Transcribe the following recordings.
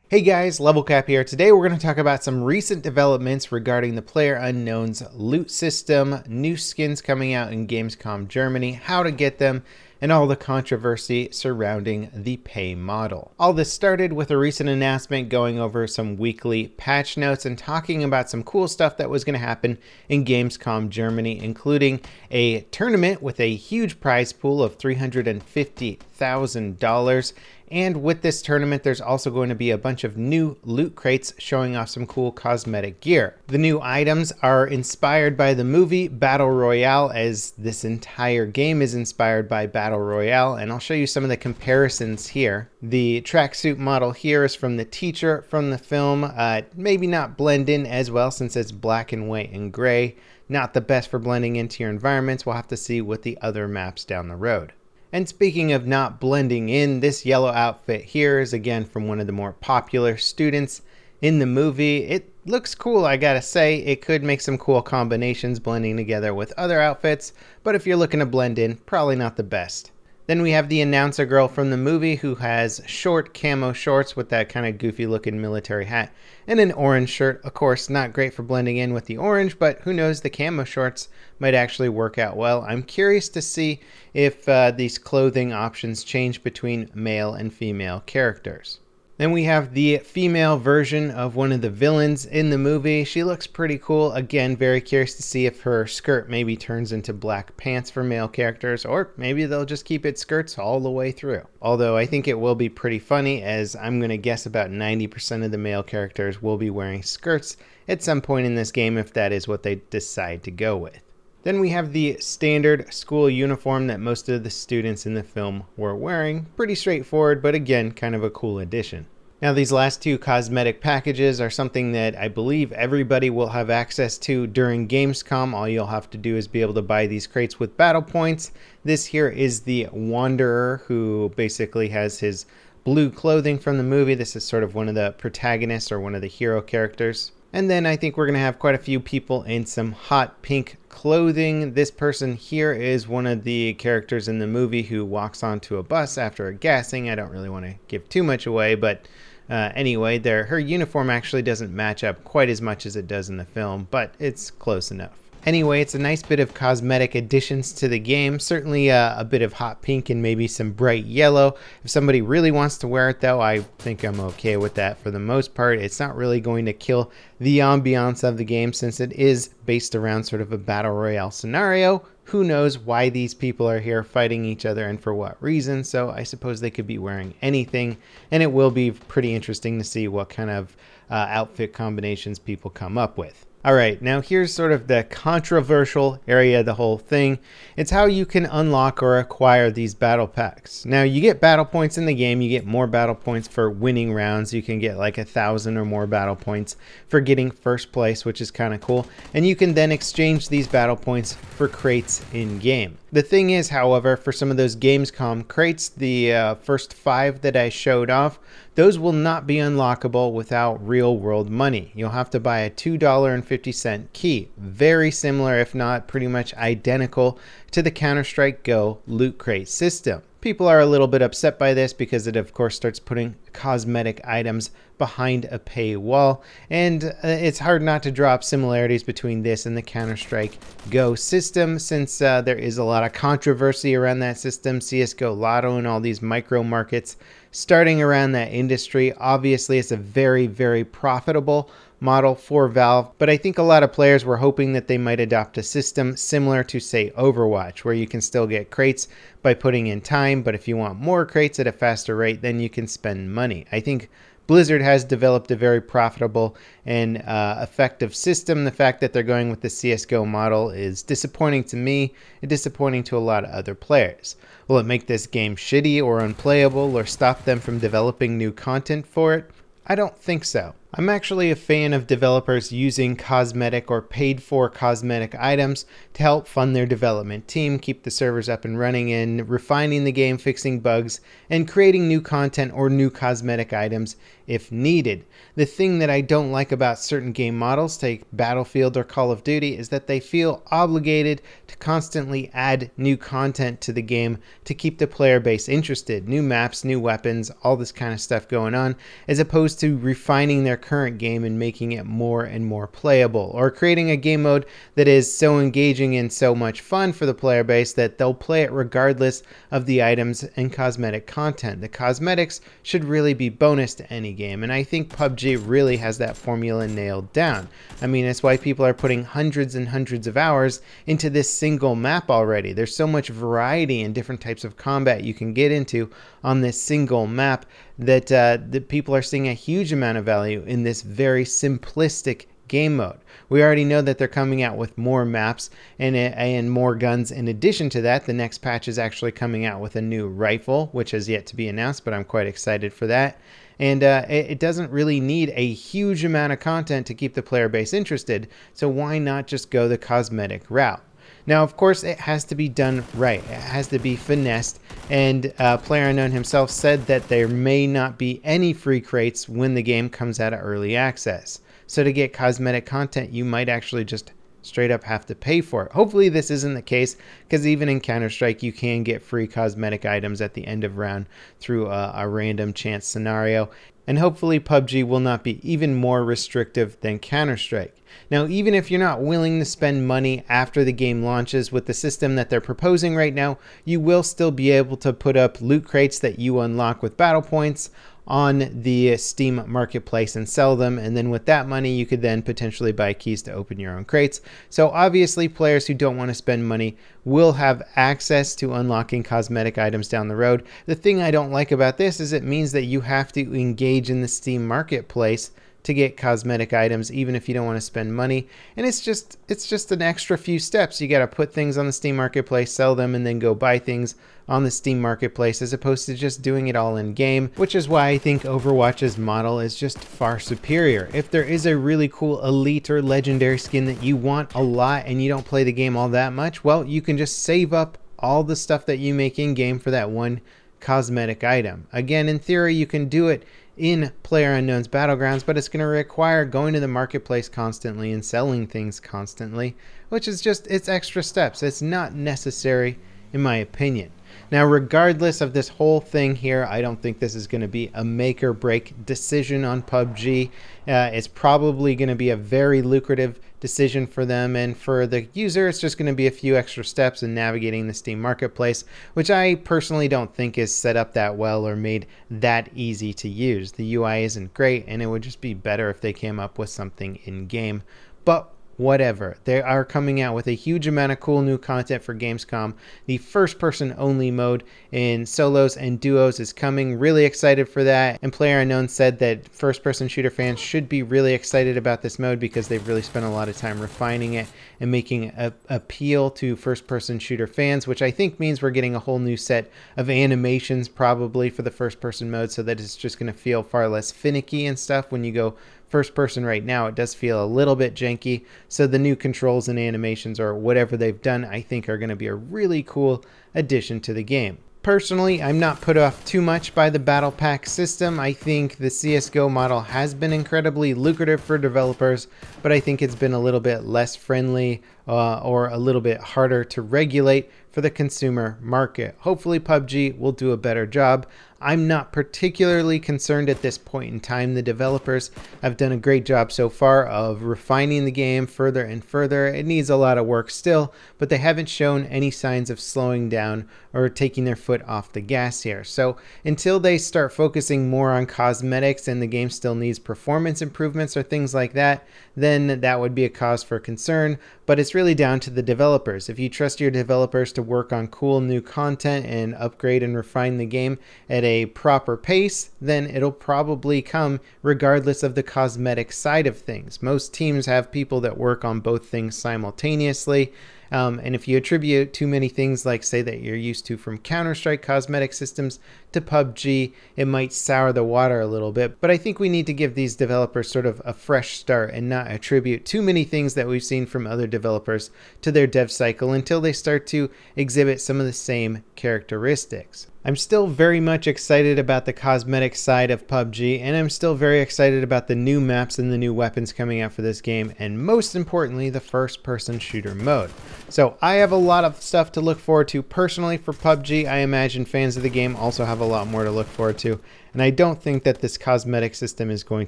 Hey guys, Level Cap here. Today we're going to talk about some recent developments regarding the PlayerUnknown's loot system, new skins coming out in Gamescom Germany, how to get them, and all the controversy surrounding the pay model. All this started with a recent announcement going over some weekly patch notes and talking about some cool stuff that was going to happen in Gamescom Germany, including a tournament with a huge prize pool of $350,000. And with this tournament, there's also going to be a bunch of new loot crates showing off some cool cosmetic gear. The new items are inspired by the movie Battle Royale, as this entire game is inspired by Battle Royale, and I'll show you some of the comparisons here. The tracksuit model here is from the teacher from the film. Maybe not blend in as well since it's black and white and gray. Not the best for blending into your environments. We'll have to see with the other maps down the road. And speaking of not blending in, this yellow outfit here is again from one of the more popular students in the movie. It looks cool, I gotta say. It could make some cool combinations blending together with other outfits, but if you're looking to blend in, probably not the best. Then we have the announcer girl from the movie who has short camo shorts with that kind of goofy looking military hat and an orange shirt. Of course, not great for blending in with the orange, but who knows, the camo shorts might actually work out well. I'm curious to see if these clothing options change between male and female characters. Then we have the female version of one of the villains in the movie. She looks pretty cool. Again, very curious to see if her skirt maybe turns into black pants for male characters, or maybe they'll just keep it skirts all the way through. Although I think it will be pretty funny, as I'm going to guess about 90% of the male characters will be wearing skirts at some point in this game if that is what they decide to go with. Then we have the standard school uniform that most of the students in the film were wearing. Pretty straightforward, but again, kind of a cool addition. Now, these last two cosmetic packages are something that I believe everybody will have access to during Gamescom. All you'll have to do is be able to buy these crates with battle points. This here is the Wanderer, who basically has his blue clothing from the movie. This is sort of one of the protagonists or one of the hero characters. And then I think we're going to have quite a few people in some hot pink clothing. This person here is one of the characters in the movie who walks onto a bus after a gassing. I don't really want to give too much away, but anyway, her uniform actually doesn't match up quite as much as it does in the film, but it's close enough. Anyway, it's a nice bit of cosmetic additions to the game. Certainly a bit of hot pink and maybe some bright yellow. If somebody really wants to wear it, though, I think I'm okay with that for the most part. It's not really going to kill the ambiance of the game since it is based around sort of a battle royale scenario. Who knows why these people are here fighting each other and for what reason, so I suppose they could be wearing anything, and it will be pretty interesting to see what kind of outfit combinations people come up with. Alright, now here's sort of the controversial area of the whole thing. It's how you can unlock or acquire these battle packs. Now, you get battle points in the game. You get more battle points for winning rounds. You can get like 1,000 or more battle points for getting first place, which is kind of cool. And you can then exchange these battle points for crates in game. The thing is, however, for some of those Gamescom crates, the first 5 that I showed off, those will not be unlockable without real world money. You'll have to buy a $2.50 key. Very similar, if not pretty much identical, to the Counter-Strike Go loot crate system. People are a little bit upset by this because it of course starts putting cosmetic items behind a paywall, and it's hard not to draw up similarities between this and the Counter-Strike Go system since there is a lot of controversy around that system. CSGO Lotto and all these micro markets starting around that industry. Obviously, it's a very, very profitable model for Valve, but I think a lot of players were hoping that they might adopt a system similar to, say, Overwatch, where you can still get crates by putting in time, but if you want more crates at a faster rate, then you can spend money. I think Blizzard has developed a very profitable and effective system. The fact that they're going with the CSGO model is disappointing to me and disappointing to a lot of other players. Will it make this game shitty or unplayable or stop them from developing new content for it? I don't think so. I'm actually a fan of developers using cosmetic or paid for cosmetic items to help fund their development team, keep the servers up and running, and refining the game, fixing bugs, and creating new content or new cosmetic items if needed. The thing that I don't like about certain game models, take Battlefield or Call of Duty, is that they feel obligated to constantly add new content to the game to keep the player base interested. New maps, new weapons, all this kind of stuff going on, as opposed to refining their current game and making it more and more playable, or creating a game mode that is so engaging and so much fun for the player base that they'll play it regardless of the items and cosmetic content. The cosmetics should really be bonus to any game, and I think PUBG really has that formula nailed down. I mean, it's why people are putting hundreds and hundreds of hours into this single map already. There's so much variety and different types of combat you can get into on this single map that people are seeing a huge amount of value in this very simplistic game mode. We already know that they're coming out with more maps and more guns. In addition to that, the next patch is actually coming out with a new rifle, which has yet to be announced, but I'm quite excited for that. And it doesn't really need a huge amount of content to keep the player base interested, so why not just go the cosmetic route? Now, of course, it has to be done right. It has to be finessed, and PlayerUnknown himself said that there may not be any free crates when the game comes out of early access. So to get cosmetic content, you might actually just straight up have to pay for it. Hopefully this isn't the case, because even in Counter-Strike you can get free cosmetic items at the end of round through a random chance scenario. And hopefully PUBG will not be even more restrictive than Counter-Strike. Now, even if you're not willing to spend money after the game launches with the system that they're proposing right now, you will still be able to put up loot crates that you unlock with battle points on the Steam marketplace and sell them, and then with that money you could then potentially buy keys to open your own crates. So obviously players who don't want to spend money will have access to unlocking cosmetic items down the road. The thing I don't like about this is it means that you have to engage in the Steam marketplace to get cosmetic items, even if you don't want to spend money. And it's just an extra few steps. You got to put things on the Steam marketplace, sell them, and then go buy things on the Steam marketplace, as opposed to just doing it all in game, which is why I think Overwatch's model is just far superior. If there is a really cool elite or legendary skin that you want a lot and you don't play the game all that much, well, you can just save up all the stuff that you make in game for that one cosmetic item. Again, in theory, you can do it in PlayerUnknown's Battlegrounds, but it's going to require going to the marketplace constantly and selling things constantly, which is just, it's extra steps. It's not necessary, in my opinion. Now, regardless of this whole thing here, I don't think this is going to be a make or break decision on PUBG. It's probably going to be a very lucrative decision for them, and for the user it's just going to be a few extra steps in navigating the Steam marketplace, which I personally don't think is set up that well or made that easy to use. The UI isn't great, and it would just be better if they came up with something in game. But whatever. They are coming out with a huge amount of cool new content for Gamescom. The first-person only mode in solos and duos is coming. Really excited for that. And PlayerUnknown said that first-person shooter fans should be really excited about this mode because they've really spent a lot of time refining it and making it appeal to first-person shooter fans, which I think means we're getting a whole new set of animations probably for the first-person mode, so that it's just going to feel far less finicky and stuff when you go first person. Right now it does feel a little bit janky, so the new controls and animations or whatever they've done I think are going to be a really cool addition to the game. Personally, I'm not put off too much by the battle pack system. I think the CSGO model has been incredibly lucrative for developers, but I think it's been a little bit less friendly or a little bit harder to regulate for the consumer market. Hopefully PUBG will do a better job. I'm not particularly concerned at this point in time. The developers have done a great job so far of refining the game further and further. It needs a lot of work still, but they haven't shown any signs of slowing down or taking their foot off the gas here. So until they start focusing more on cosmetics and the game still needs performance improvements or things like that, then that would be a cause for concern. But it's really down to the developers. If you trust your developers to work on cool new content and upgrade and refine the game at a proper pace, then it'll probably come regardless of the cosmetic side of things. Most teams have people that work on both things simultaneously, And if you attribute too many things, like say that you're used to from Counter-Strike cosmetic systems to PUBG, it might sour the water a little bit. But I think we need to give these developers sort of a fresh start and not attribute too many things that we've seen from other developers to their dev cycle until they start to exhibit some of the same characteristics. I'm still very much excited about the cosmetic side of PUBG, and I'm still very excited about the new maps and the new weapons coming out for this game, and most importantly, the first-person shooter mode. So I have a lot of stuff to look forward to personally for PUBG. I imagine fans of the game also have a lot more to look forward to, and I don't think that this cosmetic system is going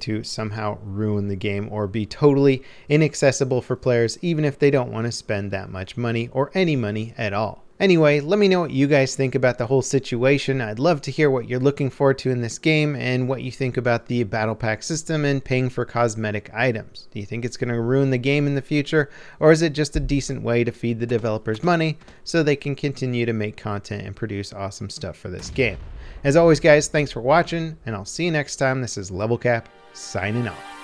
to somehow ruin the game or be totally inaccessible for players, even if they don't want to spend that much money or any money at all. Anyway, let me know what you guys think about the whole situation. I'd love to hear what you're looking forward to in this game and what you think about the battle pack system and paying for cosmetic items. Do you think it's going to ruin the game in the future, or is it just a decent way to feed the developers money so they can continue to make content and produce awesome stuff for this game? As always, guys, thanks for watching, and I'll see you next time. This is Level Cap, signing off.